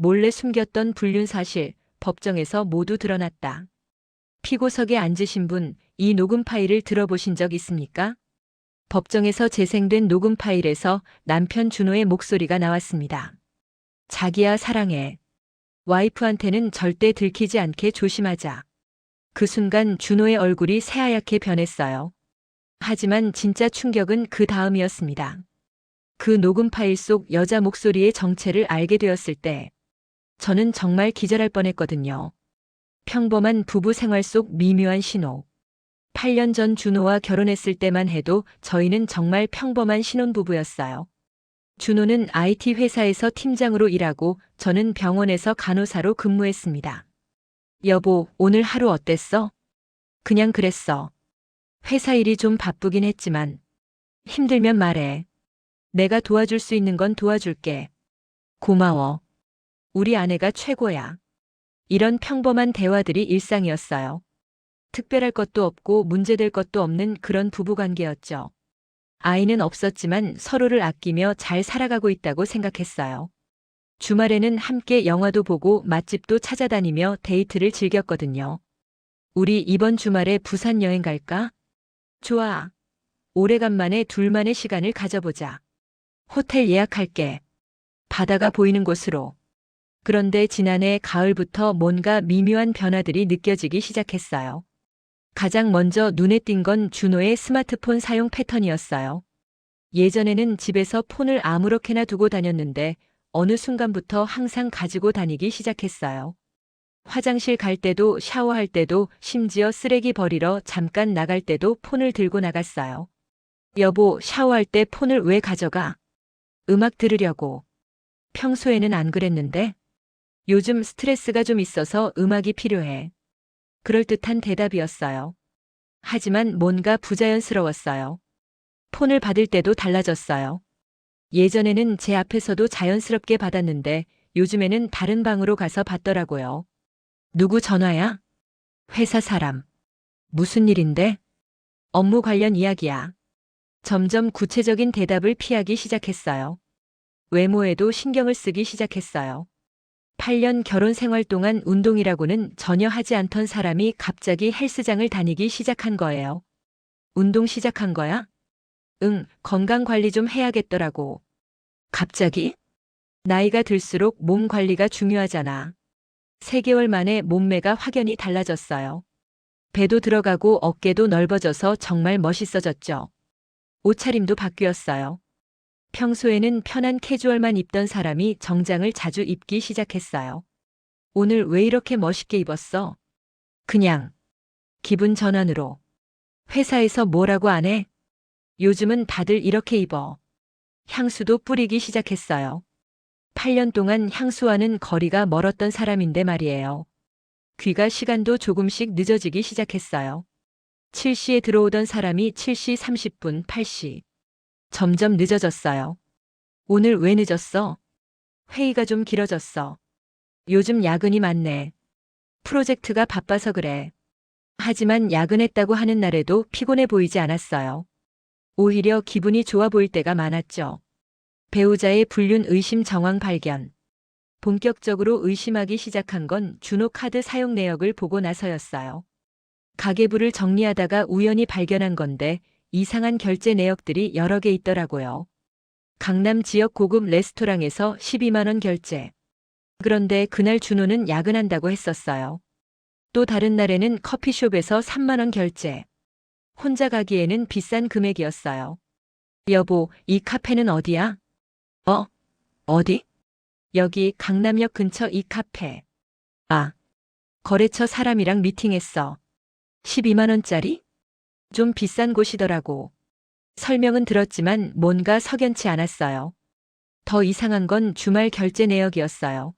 몰래 숨겼던 불륜 사실, 법정에서 모두 드러났다. 피고석에 앉으신 분, 이 녹음 파일을 들어보신 적 있습니까? 법정에서 재생된 녹음 파일에서 남편 준호의 목소리가 나왔습니다. 자기야 사랑해. 와이프한테는 절대 들키지 않게 조심하자. 그 순간 준호의 얼굴이 새하얗게 변했어요. 하지만 진짜 충격은 그 다음이었습니다. 그 녹음 파일 속 여자 목소리의 정체를 알게 되었을 때 저는 정말 기절할 뻔했거든요. 평범한 부부 생활 속 미묘한 신호. 8년 전 준호와 결혼했을 때만 해도 저희는 정말 평범한 신혼부부였어요. 준호는 IT 회사에서 팀장으로 일하고 저는 병원에서 간호사로 근무했습니다. 여보, 오늘 하루 어땠어? 그냥 그랬어. 회사 일이 좀 바쁘긴 했지만 힘들면 말해. 내가 도와줄 수 있는 건 도와줄게. 고마워. 우리 아내가 최고야. 이런 평범한 대화들이 일상이었어요. 특별할 것도 없고 문제될 것도 없는 그런 부부관계였죠. 아이는 없었지만 서로를 아끼며 잘 살아가고 있다고 생각했어요. 주말에는 함께 영화도 보고 맛집도 찾아다니며 데이트를 즐겼거든요. 우리 이번 주말에 부산 여행 갈까? 좋아. 오래간만에 둘만의 시간을 가져보자. 호텔 예약할게. 바다가 보이는 곳으로. 그런데 지난해 가을부터 뭔가 미묘한 변화들이 느껴지기 시작했어요. 가장 먼저 눈에 띈 건 준호의 스마트폰 사용 패턴이었어요. 예전에는 집에서 폰을 아무렇게나 두고 다녔는데 어느 순간부터 항상 가지고 다니기 시작했어요. 화장실 갈 때도 샤워할 때도 심지어 쓰레기 버리러 잠깐 나갈 때도 폰을 들고 나갔어요. 여보, 샤워할 때 폰을 왜 가져가? 음악 들으려고. 평소에는 안 그랬는데? 요즘 스트레스가 좀 있어서 음악이 필요해. 그럴듯한 대답이었어요. 하지만 뭔가 부자연스러웠어요. 폰을 받을 때도 달라졌어요. 예전에는 제 앞에서도 자연스럽게 받았는데 요즘에는 다른 방으로 가서 받더라고요. 누구 전화야? 회사 사람. 무슨 일인데? 업무 관련 이야기야. 점점 구체적인 대답을 피하기 시작했어요. 외모에도 신경을 쓰기 시작했어요. 8년 결혼 생활 동안 운동이라고는 전혀 하지 않던 사람이 갑자기 헬스장을 다니기 시작한 거예요. 운동 시작한 거야? 응, 건강 관리 좀 해야겠더라고. 갑자기? 나이가 들수록 몸 관리가 중요하잖아. 3개월 만에 몸매가 확연히 달라졌어요. 배도 들어가고 어깨도 넓어져서 정말 멋있어졌죠. 옷차림도 바뀌었어요. 평소에는 편한 캐주얼만 입던 사람이 정장을 자주 입기 시작했어요. 오늘 왜 이렇게 멋있게 입었어? 그냥. 기분 전환으로. 회사에서 뭐라고 안 해? 요즘은 다들 이렇게 입어. 향수도 뿌리기 시작했어요. 8년 동안 향수와는 거리가 멀었던 사람인데 말이에요. 귀가 시간도 조금씩 늦어지기 시작했어요. 7시에 들어오던 사람이 7시 30분, 8시. 점점 늦어졌어요. 오늘 왜 늦었어? 회의가 좀 길어졌어. 요즘 야근이 많네. 프로젝트가 바빠서 그래. 하지만 야근했다고 하는 날에도 피곤해 보이지 않았어요. 오히려 기분이 좋아 보일 때가 많았죠. 배우자의 불륜 의심 정황 발견. 본격적으로 의심하기 시작한 건 준호 카드 사용 내역을 보고 나서였어요. 가계부를 정리하다가 우연히 발견한 건데 이상한 결제 내역들이 여러 개 있더라고요. 강남 지역 고급 레스토랑에서 12만 원 결제. 그런데 그날 준호는 야근한다고 했었어요. 또 다른 날에는 커피숍에서 3만 원 결제. 혼자 가기에는 비싼 금액이었어요. 여보, 이 카페는 어디야? 어디? 여기 강남역 근처 이 카페. 아, 거래처 사람이랑 미팅했어. 12만 원짜리? 좀 비싼 곳이더라고. 설명은 들었지만 뭔가 석연치 않았어요. 더 이상한 건 주말 결제 내역이었어요.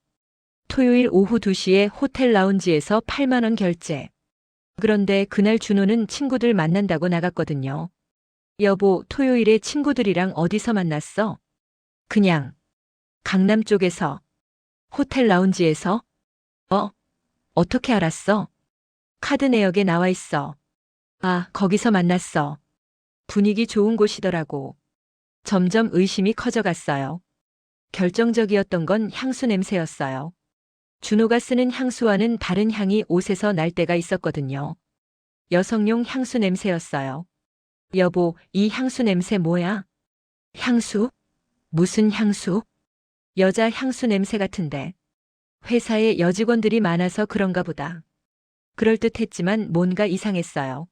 토요일 오후 2시에 호텔 라운지에서 8만 원 결제. 그런데 그날 준호는 친구들 만난다고 나갔거든요. 여보, 토요일에 친구들이랑 어디서 만났어? 그냥. 강남 쪽에서. 호텔 라운지에서? 어? 어떻게 알았어? 카드 내역에 나와 있어. 아, 거기서 만났어. 분위기 좋은 곳이더라고. 점점 의심이 커져갔어요. 결정적이었던 건 향수 냄새였어요. 준호가 쓰는 향수와는 다른 향이 옷에서 날 때가 있었거든요. 여성용 향수 냄새였어요. 여보, 이 향수 냄새 뭐야? 향수? 무슨 향수? 여자 향수 냄새 같은데. 회사에 여직원들이 많아서 그런가 보다. 그럴듯했지만 뭔가 이상했어요.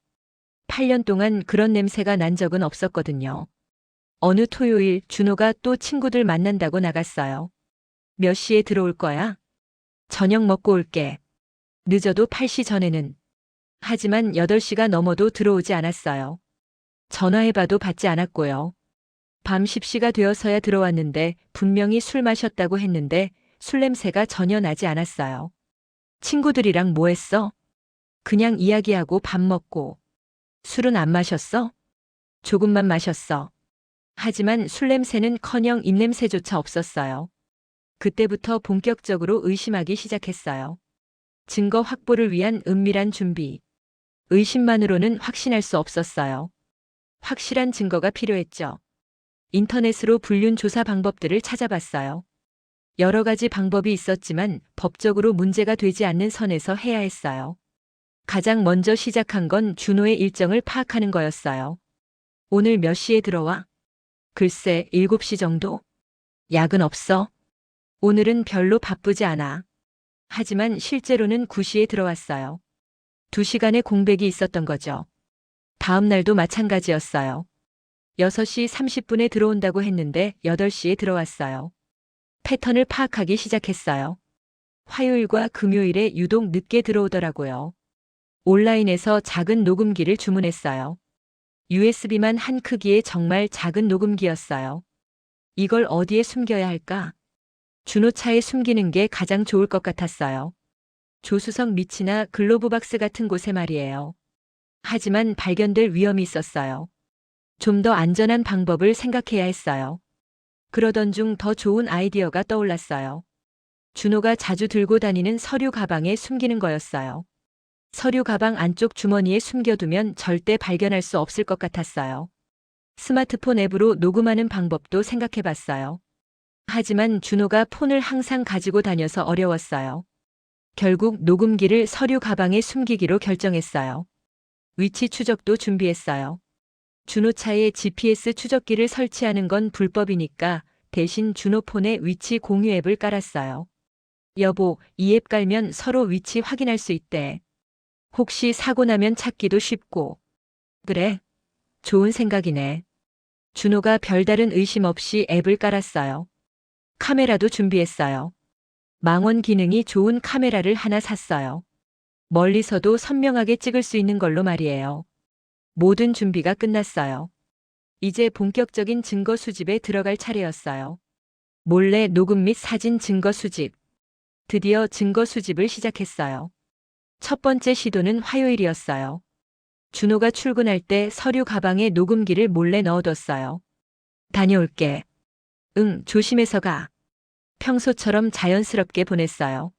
8년 동안 그런 냄새가 난 적은 없었거든요. 어느 토요일 준호가 또 친구들 만난다고 나갔어요. 몇 시에 들어올 거야? 저녁 먹고 올게. 늦어도 8시 전에는. 하지만 8시가 넘어도 들어오지 않았어요. 전화해봐도 받지 않았고요. 밤 10시가 되어서야 들어왔는데 분명히 술 마셨다고 했는데 술 냄새가 전혀 나지 않았어요. 친구들이랑 뭐 했어? 그냥 이야기하고 밥 먹고. 술은 안 마셨어? 조금만 마셨어. 하지만 술 냄새는커녕 입냄새조차 없었어요. 그때부터 본격적으로 의심하기 시작했어요. 증거 확보를 위한 은밀한 준비. 의심만으로는 확신할 수 없었어요. 확실한 증거가 필요했죠. 인터넷으로 불륜 조사 방법들을 찾아봤어요. 여러 가지 방법이 있었지만 법적으로 문제가 되지 않는 선에서 해야 했어요. 가장 먼저 시작한 건 준호의 일정을 파악하는 거였어요. 오늘 몇 시에 들어와? 글쎄, 7시 정도? 야근 없어? 오늘은 별로 바쁘지 않아. 하지만 실제로는 9시에 들어왔어요. 2시간의 공백이 있었던 거죠. 다음 날도 마찬가지였어요. 6시 30분에 들어온다고 했는데 8시에 들어왔어요. 패턴을 파악하기 시작했어요. 화요일과 금요일에 유독 늦게 들어오더라고요. 온라인에서 작은 녹음기를 주문했어요. USB만 한 크기의 정말 작은 녹음기였어요. 이걸 어디에 숨겨야 할까? 준호차에 숨기는 게 가장 좋을 것 같았어요. 조수석 밑이나 글로브박스 같은 곳에 말이에요. 하지만 발견될 위험이 있었어요. 좀 더 안전한 방법을 생각해야 했어요. 그러던 중 더 좋은 아이디어가 떠올랐어요. 준호가 자주 들고 다니는 서류 가방에 숨기는 거였어요. 서류 가방 안쪽 주머니에 숨겨두면 절대 발견할 수 없을 것 같았어요. 스마트폰 앱으로 녹음하는 방법도 생각해 봤어요. 하지만 준호가 폰을 항상 가지고 다녀서 어려웠어요. 결국 녹음기를 서류 가방에 숨기기로 결정했어요. 위치 추적도 준비했어요. 준호 차에 GPS 추적기를 설치하는 건 불법이니까 대신 준호 폰에 위치 공유 앱을 깔았어요. 여보, 이 앱 깔면 서로 위치 확인할 수 있대. 혹시 사고 나면 찾기도 쉽고. 그래? 좋은 생각이네. 준호가 별다른 의심 없이 앱을 깔았어요. 카메라도 준비했어요. 망원 기능이 좋은 카메라를 하나 샀어요. 멀리서도 선명하게 찍을 수 있는 걸로 말이에요. 모든 준비가 끝났어요. 이제 본격적인 증거 수집에 들어갈 차례였어요. 몰래 녹음 및 사진 증거 수집. 드디어 증거 수집을 시작했어요. 첫 번째 시도는 화요일이었어요. 준호가 출근할 때 서류 가방에 녹음기를 몰래 넣어뒀어요. 다녀올게. 응, 조심해서 가. 평소처럼 자연스럽게 보냈어요.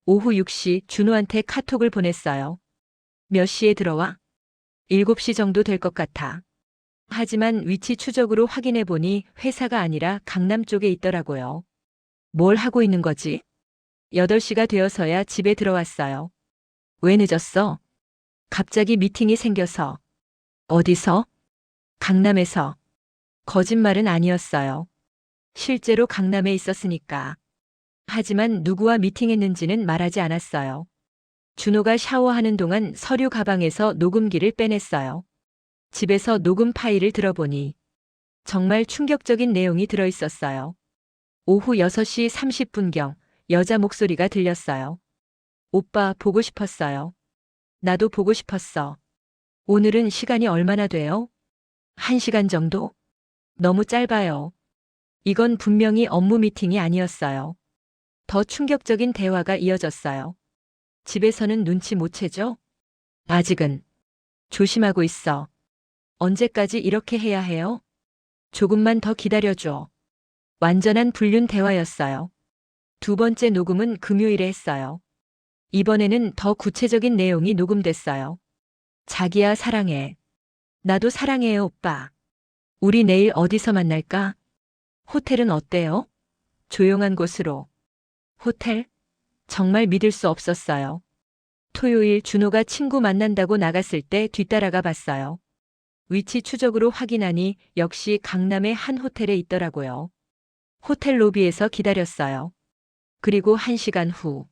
오후 6시 준호한테 카톡을 보냈어요. 몇 시에 들어와? 7시 정도 될 것 같아. 하지만 위치 추적으로 확인해 보니 회사가 아니라 강남 쪽에 있더라고요. 뭘 하고 있는 거지? 8시가 되어서야 집에 들어왔어요. 왜 늦었어? 갑자기 미팅이 생겨서. 어디서? 강남에서. 거짓말은 아니었어요. 실제로 강남에 있었으니까. 하지만 누구와 미팅했는지는 말하지 않았어요. 준호가 샤워하는 동안 서류 가방에서 녹음기를 빼냈어요. 집에서 녹음 파일을 들어보니 정말 충격적인 내용이 들어있었어요. 오후 6시 30분경 여자 목소리가 들렸어요. 오빠 보고 싶었어요. 나도 보고 싶었어. 오늘은 시간이 얼마나 돼요? 1시간 정도? 너무 짧아요. 이건 분명히 업무 미팅이 아니었어요. 더 충격적인 대화가 이어졌어요. 집에서는 눈치 못 채죠? 아직은. 조심하고 있어. 언제까지 이렇게 해야 해요? 조금만 더 기다려줘. 완전한 불륜 대화였어요. 두 번째 녹음은 금요일에 했어요. 이번에는 더 구체적인 내용이 녹음됐어요. 자기야, 사랑해. 나도 사랑해요, 오빠. 우리 내일 어디서 만날까? 호텔은 어때요? 조용한 곳으로. 호텔? 정말 믿을 수 없었어요. 토요일 준호가 친구 만난다고 나갔을 때 뒤따라가 봤어요. 위치 추적으로 확인하니 역시 강남의 한 호텔에 있더라고요. 호텔 로비에서 기다렸어요. 그리고 1시간 후,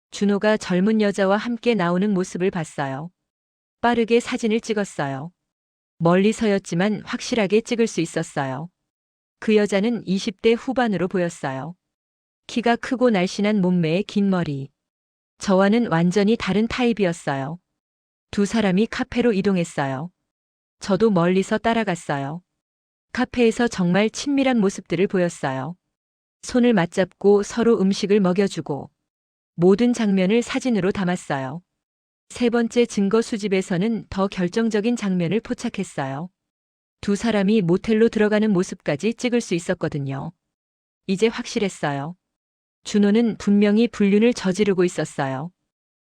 준호가 젊은 여자와 함께 나오는 모습을 봤어요. 빠르게 사진을 찍었어요. 멀리서였지만 확실하게 찍을 수 있었어요. 그 여자는 20대 후반으로 보였어요. 키가 크고 날씬한 몸매에 긴 머리. 저와는 완전히 다른 타입이었어요. 두 사람이 카페로 이동했어요. 저도 멀리서 따라갔어요. 카페에서 정말 친밀한 모습들을 보였어요. 손을 맞잡고 서로 음식을 먹여주고 모든 장면을 사진으로 담았어요. 세 번째 증거 수집에서는 더 결정적인 장면을 포착했어요. 두 사람이 모텔로 들어가는 모습까지 찍을 수 있었거든요. 이제 확실했어요. 준호는 분명히 불륜을 저지르고 있었어요.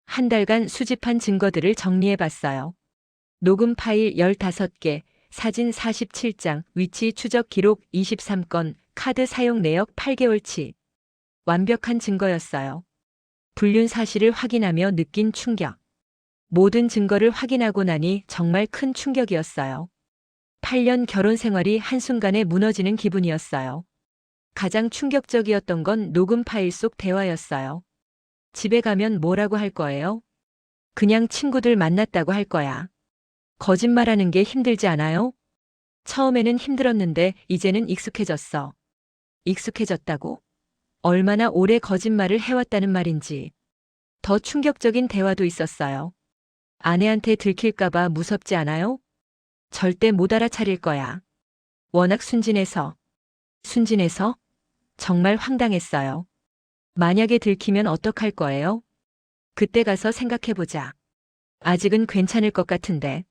한 달간 수집한 증거들을 정리해봤어요. 녹음 파일 15개, 사진 47장, 위치 추적 기록 23건, 카드 사용 내역 8개월치. 완벽한 증거였어요. 불륜 사실을 확인하며 느낀 충격. 모든 증거를 확인하고 나니 정말 큰 충격이었어요. 8년 결혼 생활이 한순간에 무너지는 기분이었어요. 가장 충격적이었던 건 녹음 파일 속 대화였어요. 집에 가면 뭐라고 할 거예요? 그냥 친구들 만났다고 할 거야. 거짓말하는 게 힘들지 않아요? 처음에는 힘들었는데 이제는 익숙해졌어. 익숙해졌다고? 얼마나 오래 거짓말을 해왔다는 말인지. 더 충격적인 대화도 있었어요. 아내한테 들킬까봐 무섭지 않아요? 절대 못 알아차릴 거야. 워낙 순진해서. 순진해서? 정말 황당했어요. 만약에 들키면 어떡할 거예요? 그때 가서 생각해보자. 아직은 괜찮을 것 같은데.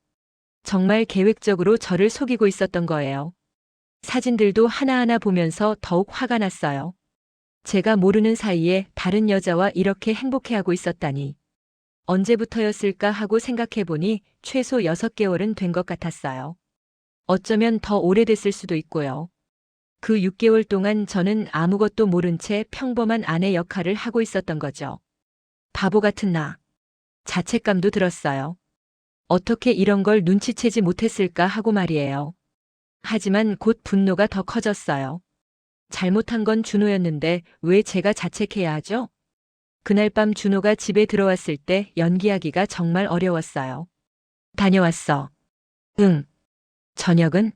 정말 계획적으로 저를 속이고 있었던 거예요. 사진들도 하나하나 보면서 더욱 화가 났어요. 제가 모르는 사이에 다른 여자와 이렇게 행복해하고 있었다니. 언제부터였을까 하고 생각해보니 최소 6개월은 된 것 같았어요. 어쩌면 더 오래됐을 수도 있고요. 그 6개월 동안 저는 아무것도 모른 채 평범한 아내 역할을 하고 있었던 거죠. 바보 같은 나. 자책감도 들었어요. 어떻게 이런 걸 눈치채지 못했을까 하고 말이에요. 하지만 곧 분노가 더 커졌어요. 잘못한 건 준호였는데 왜 제가 자책해야 하죠? 그날 밤 준호가 집에 들어왔을 때 연기하기가 정말 어려웠어요. 다녀왔어. 응. 저녁은?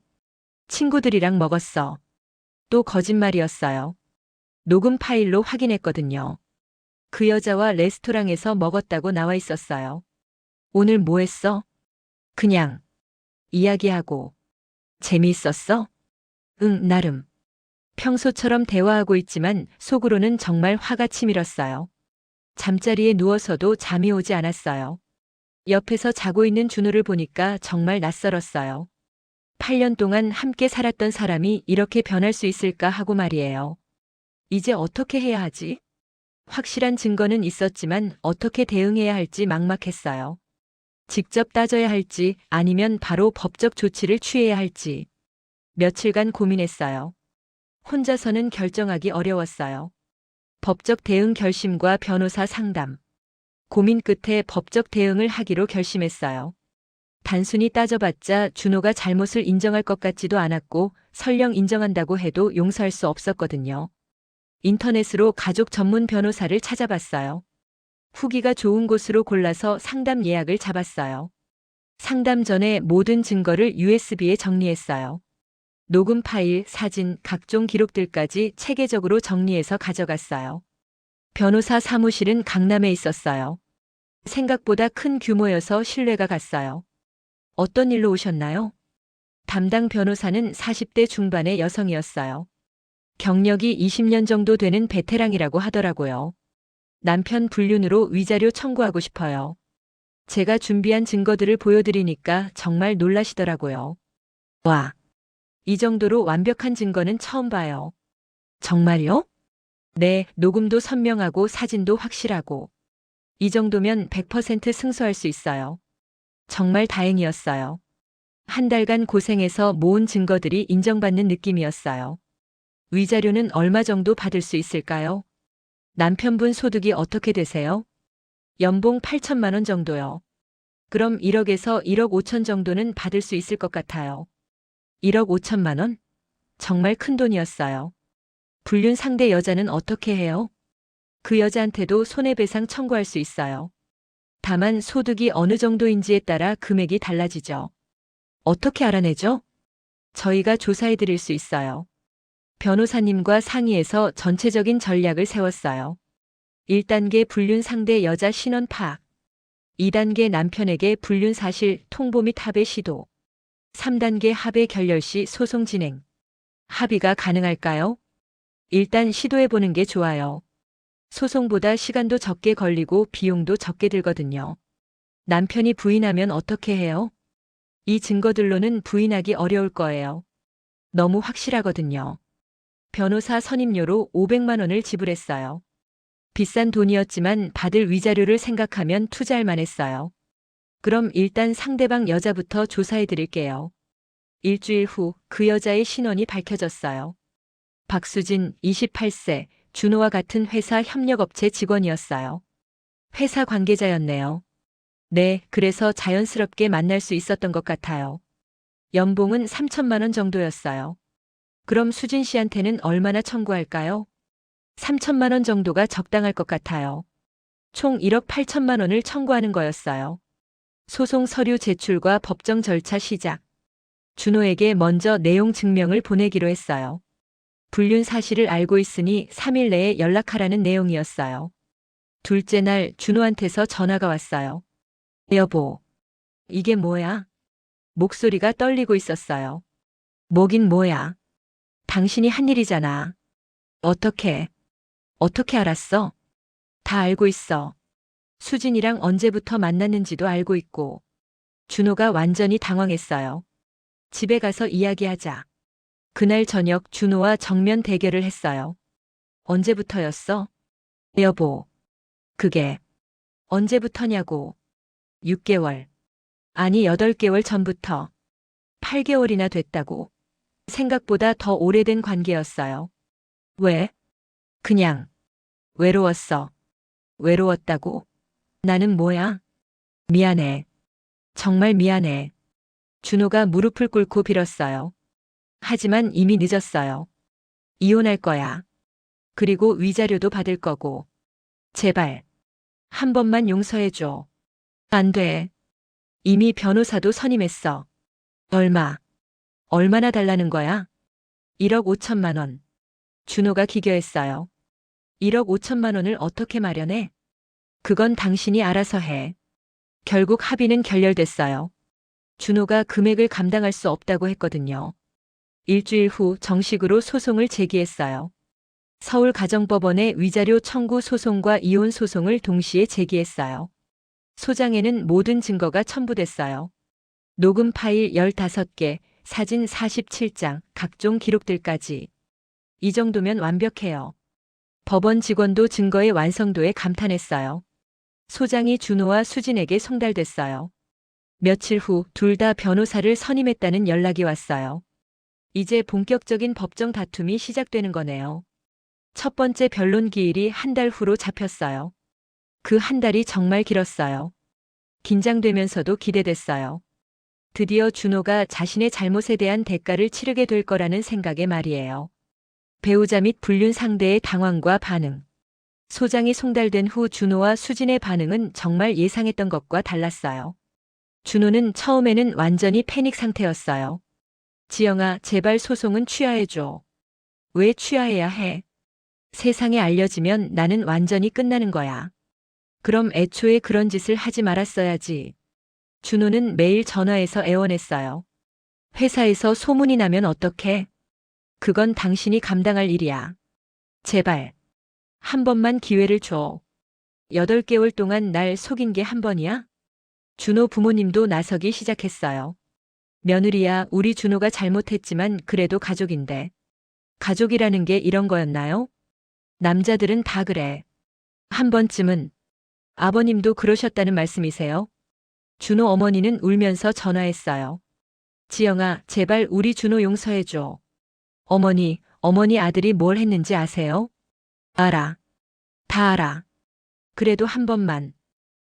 친구들이랑 먹었어. 또 거짓말이었어요. 녹음 파일로 확인했거든요. 그 여자와 레스토랑에서 먹었다고 나와 있었어요. 오늘 뭐 했어? 그냥 이야기하고. 재미있었어? 응, 나름. 평소처럼 대화하고 있지만 속으로는 정말 화가 치밀었어요. 잠자리에 누워서도 잠이 오지 않았어요. 옆에서 자고 있는 준호를 보니까 정말 낯설었어요. 8년 동안 함께 살았던 사람이 이렇게 변할 수 있을까 하고 말이에요. 이제 어떻게 해야 하지? 확실한 증거는 있었지만 어떻게 대응해야 할지 막막했어요. 직접 따져야 할지 아니면 바로 법적 조치를 취해야 할지. 며칠간 고민했어요. 혼자서는 결정하기 어려웠어요. 법적 대응 결심과 변호사 상담. 고민 끝에 법적 대응을 하기로 결심했어요. 단순히 따져봤자 준호가 잘못을 인정할 것 같지도 않았고 설령 인정한다고 해도 용서할 수 없었거든요. 인터넷으로 가족 전문 변호사를 찾아봤어요. 후기가 좋은 곳으로 골라서 상담 예약을 잡았어요. 상담 전에 모든 증거를 USB에 정리했어요. 녹음 파일, 사진, 각종 기록들까지 체계적으로 정리해서 가져갔어요. 변호사 사무실은 강남에 있었어요. 생각보다 큰 규모여서 신뢰가 갔어요. 어떤 일로 오셨나요? 담당 변호사는 40대 중반의 여성이었어요. 경력이 20년 정도 되는 베테랑이라고 하더라고요. 남편 불륜으로 위자료 청구하고 싶어요. 제가 준비한 증거들을 보여드리니까 정말 놀라시더라고요. 와, 이 정도로 완벽한 증거는 처음 봐요. 정말요? 네, 녹음도 선명하고 사진도 확실하고. 이 정도면 100% 승소할 수 있어요. 정말 다행이었어요. 한 달간 고생해서 모은 증거들이 인정받는 느낌이었어요. 위자료는 얼마 정도 받을 수 있을까요? 남편분 소득이 어떻게 되세요? 연봉 8천만 원 정도요. 그럼 1억에서 1억 5천 정도는 받을 수 있을 것 같아요. 1억 5천만 원? 정말 큰 돈이었어요. 불륜 상대 여자는 어떻게 해요? 그 여자한테도 손해배상 청구할 수 있어요. 다만 소득이 어느 정도인지에 따라 금액이 달라지죠. 어떻게 알아내죠? 저희가 조사해 드릴 수 있어요. 변호사님과 상의해서 전체적인 전략을 세웠어요. 1단계 불륜 상대 여자 신원 파악. 2단계 남편에게 불륜 사실 통보 및 합의 시도. 3단계 합의 결렬 시 소송 진행. 합의가 가능할까요? 일단 시도해 보는 게 좋아요. 소송보다 시간도 적게 걸리고 비용도 적게 들거든요. 남편이 부인하면 어떻게 해요? 이 증거들로는 부인하기 어려울 거예요. 너무 확실하거든요. 변호사 선임료로 500만 원을 지불했어요. 비싼 돈이었지만 받을 위자료를 생각하면 투자할 만했어요. 그럼 일단 상대방 여자부터 조사해 드릴게요. 일주일 후 그 여자의 신원이 밝혀졌어요. 박수진, 28세, 준호와 같은 회사 협력업체 직원이었어요. 회사 관계자였네요. 네, 그래서 자연스럽게 만날 수 있었던 것 같아요. 연봉은 3천만 원 정도였어요. 그럼 수진 씨한테는 얼마나 청구할까요? 3천만 원 정도가 적당할 것 같아요. 총 1억 8천만 원을 청구하는 거였어요. 소송 서류 제출과 법정 절차 시작. 준호에게 먼저 내용 증명을 보내기로 했어요. 불륜 사실을 알고 있으니 3일 내에 연락하라는 내용이었어요. 둘째 날 준호한테서 전화가 왔어요. 여보, 이게 뭐야? 목소리가 떨리고 있었어요. 뭐긴 뭐야? 당신이 한 일이잖아. 어떻게 알았어? 다 알고 있어. 수진이랑 언제부터 만났는지도 알고 있고. 준호가 완전히 당황했어요. 집에 가서 이야기하자. 그날 저녁 준호와 정면 대결을 했어요. 언제부터였어? 여보. 그게 언제부터냐고. 6개월. 아니 8개월 전부터. 8개월이나 됐다고. 생각보다 더 오래된 관계였어요. 왜? 그냥 외로웠어. 외로웠다고? 나는 뭐야? 미안해. 정말 미안해. 준호가 무릎을 꿇고 빌었어요. 하지만 이미 늦었어요. 이혼할 거야. 그리고 위자료도 받을 거고. 제발. 한 번만 용서해줘. 안 돼. 이미 변호사도 선임했어. 얼마나 달라는 거야? 1억 5천만 원. 준호가 기겨했어요. 1억 5천만 원을 어떻게 마련해? 그건 당신이 알아서 해. 결국 합의는 결렬됐어요. 준호가 금액을 감당할 수 없다고 했거든요. 일주일 후 정식으로 소송을 제기했어요. 서울가정법원에 위자료 청구 소송과 이혼 소송을 동시에 제기했어요. 소장에는 모든 증거가 첨부됐어요. 녹음 파일 15개, 사진 47장, 각종 기록들까지. 이 정도면 완벽해요. 법원 직원도 증거의 완성도에 감탄했어요. 소장이 준호와 수진에게 송달됐어요. 며칠 후 둘 다 변호사를 선임했다는 연락이 왔어요. 이제 본격적인 법정 다툼이 시작되는 거네요. 첫 번째 변론 기일이 한 달 후로 잡혔어요. 그 한 달이 정말 길었어요. 긴장되면서도 기대됐어요. 드디어 준호가 자신의 잘못에 대한 대가를 치르게 될 거라는 생각에 말이에요. 배우자 및 불륜 상대의 당황과 반응. 소장이 송달된 후 준호와 수진의 반응은 정말 예상했던 것과 달랐어요. 준호는 처음에는 완전히 패닉 상태였어요. 지영아, 제발 소송은 취하해줘. 왜 취하해야 해? 세상에 알려지면 나는 완전히 끝나는 거야. 그럼 애초에 그런 짓을 하지 말았어야지. 준호는 매일 전화해서 애원했어요. 회사에서 소문이 나면 어떡해? 그건 당신이 감당할 일이야. 제발. 한 번만 기회를 줘. 8개월 동안 날 속인 게 한 번이야? 준호 부모님도 나서기 시작했어요. 며느리야, 우리 준호가 잘못했지만 그래도 가족인데. 가족이라는 게 이런 거였나요? 남자들은 다 그래. 한 번쯤은. 아버님도 그러셨다는 말씀이세요? 준호 어머니는 울면서 전화했어요. 지영아, 제발 우리 준호 용서해줘. 어머니, 어머니 아들이 뭘 했는지 아세요? 알아. 다 알아. 그래도 한 번만.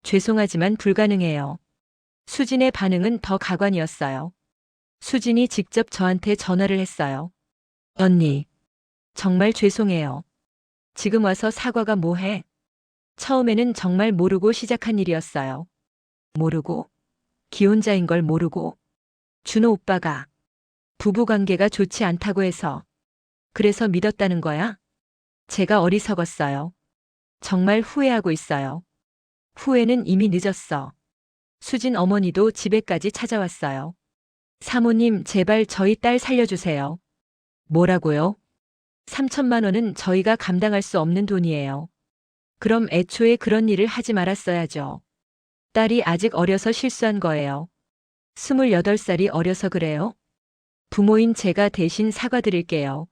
죄송하지만 불가능해요. 수진의 반응은 더 가관이었어요. 수진이 직접 저한테 전화를 했어요. 언니, 정말 죄송해요. 지금 와서 사과가 뭐해? 처음에는 정말 모르고 시작한 일이었어요. 모르고? 기혼자인 걸 모르고? 준호 오빠가 부부관계가 좋지 않다고 해서 그래서 믿었다는 거야? 제가 어리석었어요. 정말 후회하고 있어요. 후회는 이미 늦었어. 수진 어머니도 집에까지 찾아왔어요. 사모님, 제발 저희 딸 살려주세요. 뭐라고요? 3천만 원은 저희가 감당할 수 없는 돈이에요. 그럼 애초에 그런 일을 하지 말았어야죠. 딸이 아직 어려서 실수한 거예요. 28살이 어려서 그래요? 부모인 제가 대신 사과드릴게요.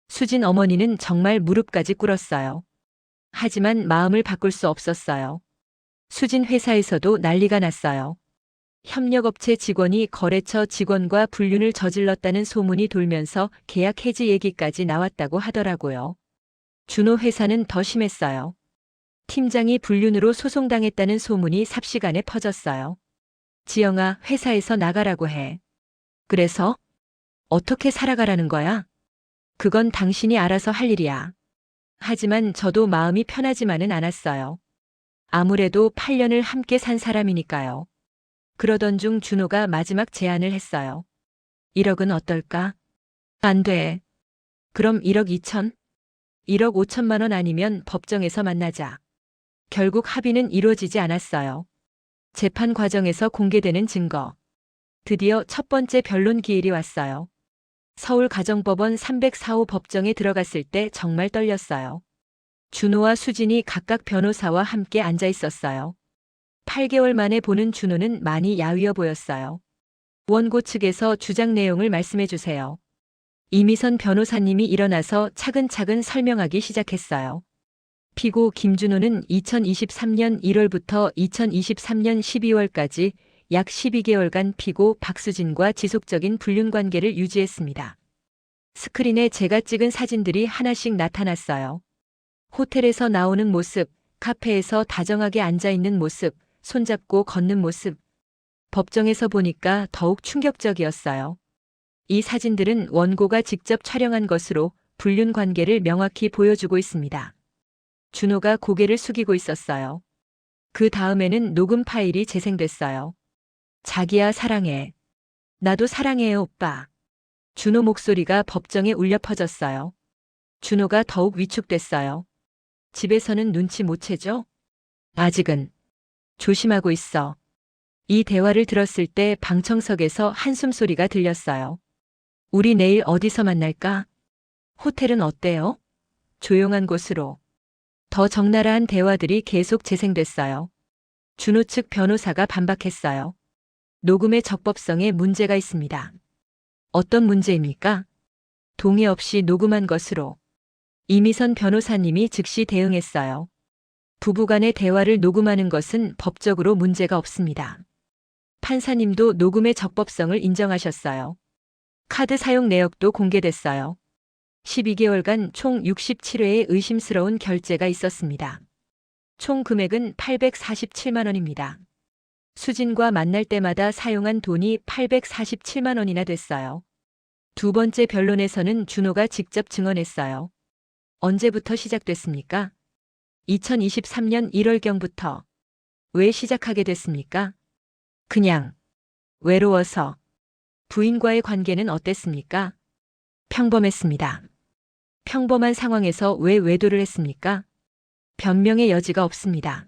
수진 어머니는 정말 무릎까지 꿇었어요. 하지만 마음을 바꿀 수 없었어요. 수진 회사에서도 난리가 났어요. 협력업체 직원이 거래처 직원과 불륜을 저질렀다는 소문이 돌면서 계약 해지 얘기까지 나왔다고 하더라고요. 준호 회사는 더 심했어요. 팀장이 불륜으로 소송당했다는 소문이 삽시간에 퍼졌어요. 지영아, 회사에서 나가라고 해. 그래서? 어떻게 살아가라는 거야? 그건 당신이 알아서 할 일이야. 하지만 저도 마음이 편하지만은 않았어요. 아무래도 8년을 함께 산 사람이니까요. 그러던 중 준호가 마지막 제안을 했어요. 1억은 어떨까? 안 돼. 그럼 1억 2천? 1억 5천만 원 아니면 법정에서 만나자. 결국 합의는 이루어지지 않았어요. 재판 과정에서 공개되는 증거. 드디어 첫 번째 변론 기일이 왔어요. 서울가정법원 304호 법정에 들어갔을 때 정말 떨렸어요. 준호와 수진이 각각 변호사와 함께 앉아 있었어요. 8개월 만에 보는 준호는 많이 야위어 보였어요. 원고 측에서 주장 내용을 말씀해 주세요. 이미선 변호사님이 일어나서 차근차근 설명하기 시작했어요. 피고 김준호는 2023년 1월부터 2023년 12월까지 약 12개월간 피고 박수진과 지속적인 불륜 관계를 유지했습니다. 스크린에 제가 찍은 사진들이 하나씩 나타났어요. 호텔에서 나오는 모습, 카페에서 다정하게 앉아있는 모습, 손잡고 걷는 모습. 법정에서 보니까 더욱 충격적이었어요. 이 사진들은 원고가 직접 촬영한 것으로 불륜 관계를 명확히 보여주고 있습니다. 준호가 고개를 숙이고 있었어요. 그 다음에는 녹음 파일이 재생됐어요. 자기야 사랑해. 나도 사랑해요 오빠. 준호 목소리가 법정에 울려 퍼졌어요. 준호가 더욱 위축됐어요. 집에서는 눈치 못 채죠? 아직은. 조심하고 있어. 이 대화를 들었을 때 방청석에서 한숨 소리가 들렸어요. 우리 내일 어디서 만날까? 호텔은 어때요? 조용한 곳으로. 더 적나라한 대화들이 계속 재생됐어요. 준호 측 변호사가 반박했어요. 녹음의 적법성에 문제가 있습니다. 어떤 문제입니까? 동의 없이 녹음한 것으로. 이미선 변호사님이 즉시 대응했어요. 부부간의 대화를 녹음하는 것은 법적으로 문제가 없습니다. 판사님도 녹음의 적법성을 인정하셨어요. 카드 사용 내역도 공개됐어요. 12개월간 총 67회의 의심스러운 결제가 있었습니다. 총 금액은 847만 원입니다. 수진과 만날 때마다 사용한 돈이 847만 원이나 됐어요. 두 번째 변론에서는 준호가 직접 증언했어요. 언제부터 시작됐습니까? 2023년 1월경부터. 왜 시작하게 됐습니까? 그냥. 외로워서. 부인과의 관계는 어땠습니까? 평범했습니다. 평범한 상황에서 왜 외도를 했습니까? 변명의 여지가 없습니다.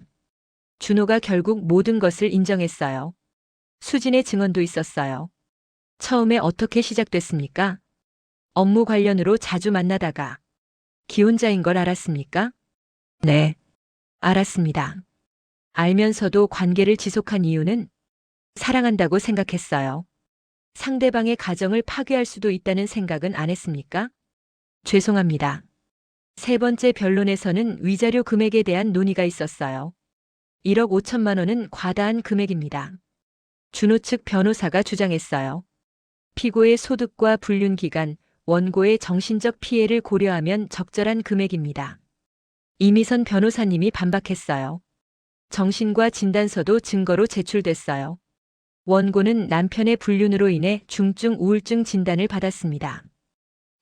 준호가 결국 모든 것을 인정했어요. 수진의 증언도 있었어요. 처음에 어떻게 시작됐습니까? 업무 관련으로 자주 만나다가 기혼자인 걸 알았습니까? 네, 알았습니다. 알면서도 관계를 지속한 이유는 사랑한다고 생각했어요. 상대방의 가정을 파괴할 수도 있다는 생각은 안 했습니까? 죄송합니다. 세 번째 변론에서는 위자료 금액에 대한 논의가 있었어요. 1억 5천만 원은 과다한 금액입니다. 준호 측 변호사가 주장했어요. 피고의 소득과 불륜 기간, 원고의 정신적 피해를 고려하면 적절한 금액입니다. 이미선 변호사님이 반박했어요. 정신과 진단서도 증거로 제출됐어요. 원고는 남편의 불륜으로 인해 중증 우울증 진단을 받았습니다.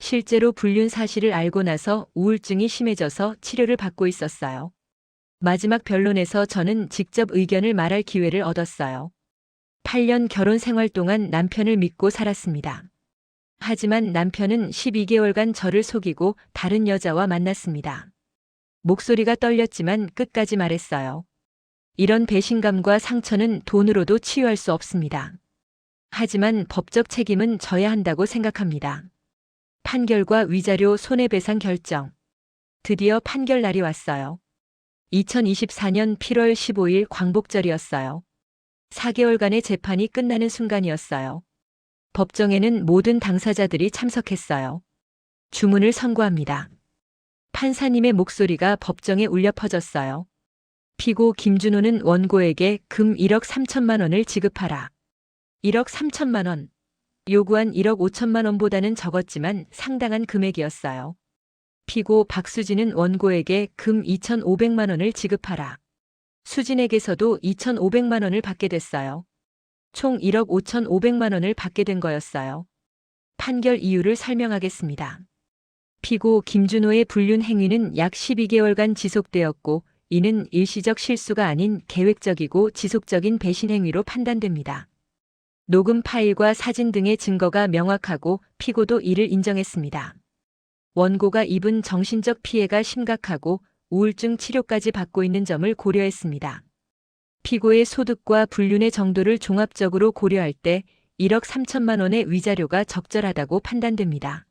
실제로 불륜 사실을 알고 나서 우울증이 심해져서 치료를 받고 있었어요. 마지막 변론에서 저는 직접 의견을 말할 기회를 얻었어요. 8년 결혼 생활 동안 남편을 믿고 살았습니다. 하지만 남편은 12개월간 저를 속이고 다른 여자와 만났습니다. 목소리가 떨렸지만 끝까지 말했어요. 이런 배신감과 상처는 돈으로도 치유할 수 없습니다. 하지만 법적 책임은 져야 한다고 생각합니다. 판결과 위자료 손해배상 결정. 드디어 판결 날이 왔어요. 2024년 1월 15일 광복절이었어요. 4개월간의 재판이 끝나는 순간이었어요. 법정에는 모든 당사자들이 참석했어요. 주문을 선고합니다. 판사님의 목소리가 법정에 울려 퍼졌어요. 피고 김준호는 원고에게 금 1억 3천만 원을 지급하라. 1억 3천만 원. 요구한 1억 5천만 원보다는 적었지만 상당한 금액이었어요. 피고 박수진은 원고에게 금 2,500만 원을 지급하라. 수진에게서도 2,500만 원을 받게 됐어요. 총 1억 5,500만 원을 받게 된 거였어요. 판결 이유를 설명하겠습니다. 피고 김준호의 불륜 행위는 약 12개월간 지속되었고 이는 일시적 실수가 아닌 계획적이고 지속적인 배신 행위로 판단됩니다. 녹음 파일과 사진 등의 증거가 명확하고 피고도 이를 인정했습니다. 원고가 입은 정신적 피해가 심각하고 우울증 치료까지 받고 있는 점을 고려했습니다. 피고의 소득과 불륜의 정도를 종합적으로 고려할 때 1억 3천만 원의 위자료가 적절하다고 판단됩니다.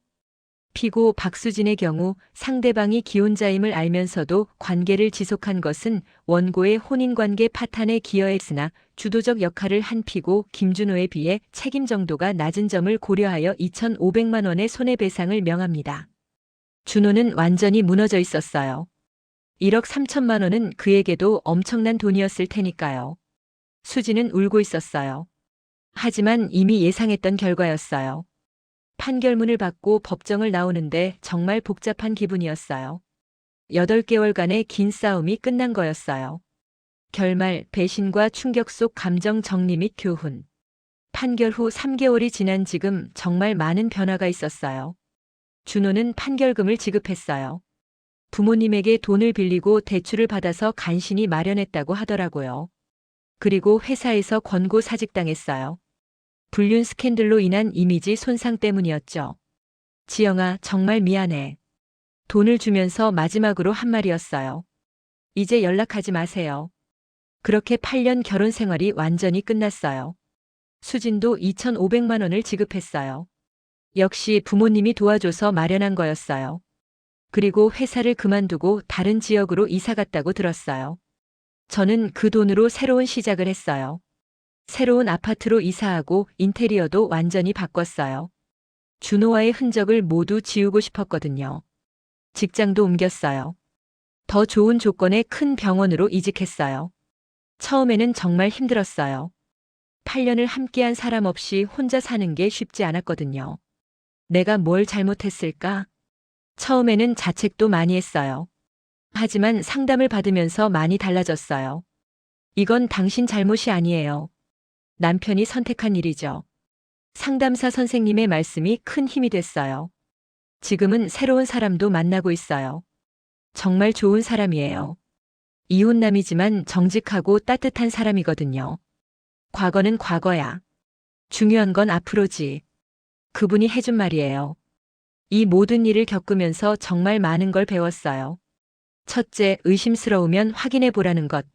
피고 박수진의 경우 상대방이 기혼자임을 알면서도 관계를 지속한 것은 원고의 혼인관계 파탄에 기여했으나 주도적 역할을 한 피고 김준호에 비해 책임 정도가 낮은 점을 고려하여 2,500만 원의 손해배상을 명합니다. 준호는 완전히 무너져 있었어요. 1억 3천만 원은 그에게도 엄청난 돈이었을 테니까요. 수진은 울고 있었어요. 하지만 이미 예상했던 결과였어요. 판결문을 받고 법정을 나오는데 정말 복잡한 기분이었어요. 8개월간의 긴 싸움이 끝난 거였어요. 결말, 배신과 충격 속 감정 정리 및 교훈. 판결 후 3개월이 지난 지금 정말 많은 변화가 있었어요. 준호는 판결금을 지급했어요. 부모님에게 돈을 빌리고 대출을 받아서 간신히 마련했다고 하더라고요. 그리고 회사에서 권고 사직당했어요. 불륜 스캔들로 인한 이미지 손상 때문이었죠. 지영아, 정말 미안해. 돈을 주면서 마지막으로 한 말이었어요. 이제 연락하지 마세요. 그렇게 8년 결혼 생활이 완전히 끝났어요. 수진도 2,500만 원을 지급했어요. 역시 부모님이 도와줘서 마련한 거였어요. 그리고 회사를 그만두고 다른 지역으로 이사 갔다고 들었어요. 저는 그 돈으로 새로운 시작을 했어요. 새로운 아파트로 이사하고 인테리어도 완전히 바꿨어요. 준호와의 흔적을 모두 지우고 싶었거든요. 직장도 옮겼어요. 더 좋은 조건의 큰 병원으로 이직했어요. 처음에는 정말 힘들었어요. 8년을 함께한 사람 없이 혼자 사는 게 쉽지 않았거든요. 내가 뭘 잘못했을까? 처음에는 자책도 많이 했어요. 하지만 상담을 받으면서 많이 달라졌어요. 이건 당신 잘못이 아니에요. 남편이 선택한 일이죠. 상담사 선생님의 말씀이 큰 힘이 됐어요. 지금은 새로운 사람도 만나고 있어요. 정말 좋은 사람이에요. 이혼남이지만 정직하고 따뜻한 사람이거든요. 과거는 과거야. 중요한 건 앞으로지. 그분이 해준 말이에요. 이 모든 일을 겪으면서 정말 많은 걸 배웠어요. 첫째, 의심스러우면 확인해 보라는 것.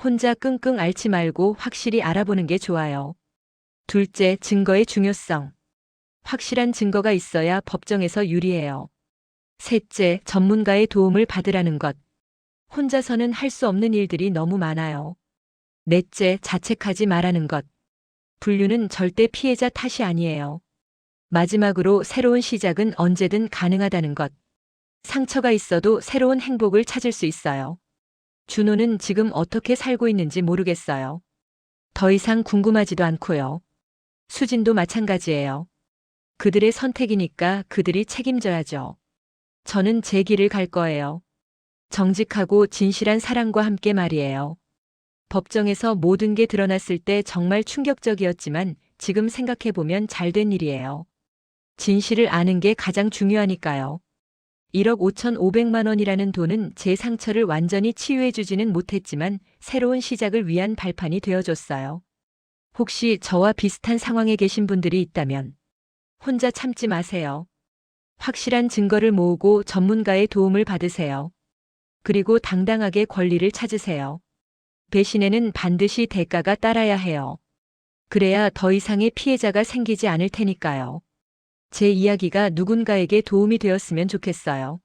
혼자 끙끙 앓지 말고 확실히 알아보는 게 좋아요. 둘째, 증거의 중요성. 확실한 증거가 있어야 법정에서 유리해요. 셋째, 전문가의 도움을 받으라는 것. 혼자서는 할 수 없는 일들이 너무 많아요. 넷째, 자책하지 말라는 것. 불륜은 절대 피해자 탓이 아니에요. 마지막으로 새로운 시작은 언제든 가능하다는 것. 상처가 있어도 새로운 행복을 찾을 수 있어요. 준호는 지금 어떻게 살고 있는지 모르겠어요. 더 이상 궁금하지도 않고요. 수진도 마찬가지예요. 그들의 선택이니까 그들이 책임져야죠. 저는 제 길을 갈 거예요. 정직하고 진실한 사랑과 함께 말이에요. 법정에서 모든 게 드러났을 때 정말 충격적이었지만 지금 생각해보면 잘된 일이에요. 진실을 아는 게 가장 중요하니까요. 1억 5,500만 원이라는 돈은 제 상처를 완전히 치유해주지는 못했지만 새로운 시작을 위한 발판이 되어줬어요. 혹시 저와 비슷한 상황에 계신 분들이 있다면 혼자 참지 마세요. 확실한 증거를 모으고 전문가의 도움을 받으세요. 그리고 당당하게 권리를 찾으세요. 배신에는 반드시 대가가 따라야 해요. 그래야 더 이상의 피해자가 생기지 않을 테니까요. 제 이야기가 누군가에게 도움이 되었으면 좋겠어요.